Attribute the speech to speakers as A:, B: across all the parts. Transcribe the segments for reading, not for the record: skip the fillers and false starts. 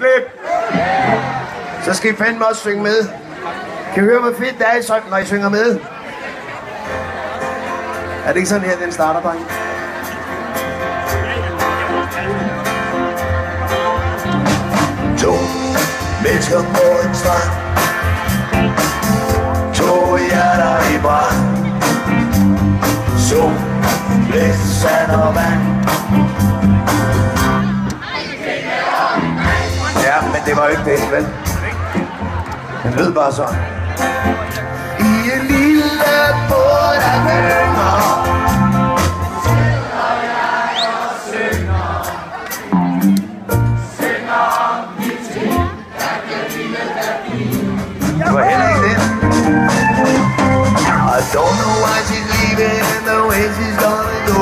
A: klip. Så skal I fandme også synge med. Kan I høre, hvor fedt det er, når I synger med? Er det ikke sådan her, den starter, dreng? To mennesker på en strand, to hjerter i brand, sol, blæs, sand og vand. Ja, men det var jo ikke det, vel? Den lød bare sådan. I en lille båd af venner sidder jeg og synger, synger mit liv, der kan livet være. Det var heller ikke det. I don't know why she's leaving and the way she's gonna go.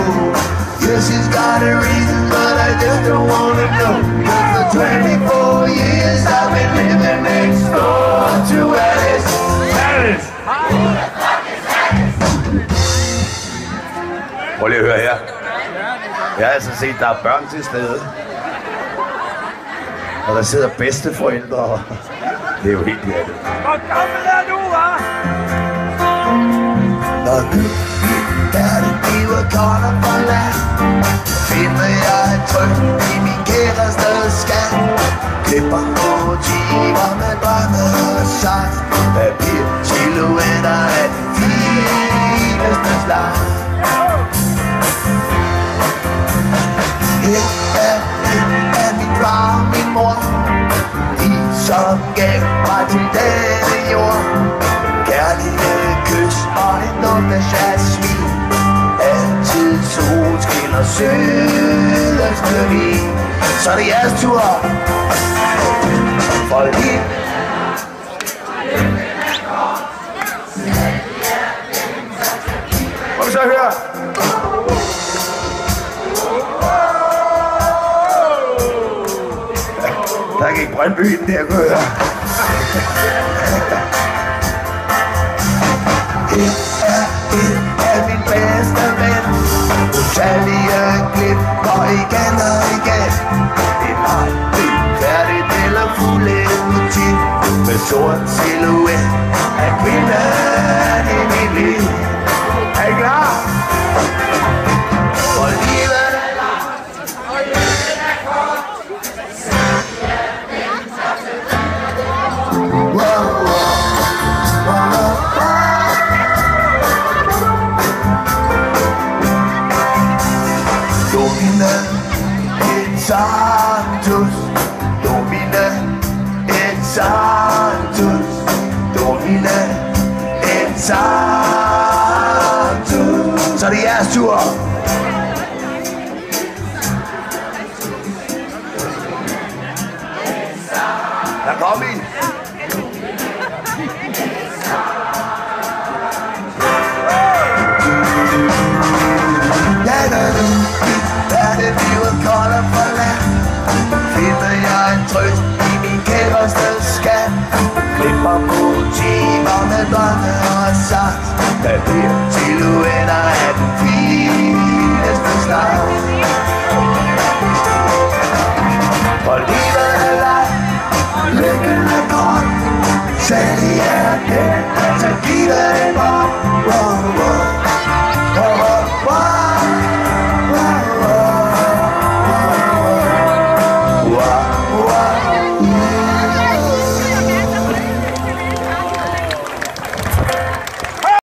A: Yeah, she's got a reason, but I just don't wanna know. Cause for 24 years I've been living next door to Alice. Alice! Prøv lige at høre her. Jeg har altså set, der er børn til stede. Og der sidder bedsteforældre. Det er jo helt hjertet.
B: Hvor gammel er du, hva'?
A: Når nu er det bliver korter for land, finder jeg trygt i min kæreste skat. Klipper motiver med drømme og saks, papir, silhuetter af den fineste slag. Her er min far og min mor, de som gav mig til denne jord. Kærlighed, kys og en nummer jasmin, altid solskin og sydøstlig vin. Så er det jeres tur for liv. Må vi så høre? Der gik Brøndby i den der, kunne jeg høre. Her er en af min bedste ven, utallige klip og igen og igen. En aldrig færdigt eller fuldendt motiv med sort silhuet af kvinden i mit liv. Er I klar? For livet er langt, og lykken er kort. Santos, domina et Santos, domina et Santos. Så er det jeres tur. Der kom I. Finder jeg en trøst i min kæreste skat. Klipper motiver med drømme og saks. Papir, silhuetter af den fineste slags. For livet er langt, lykken er kort. Selv i hjertet, så giver det bort.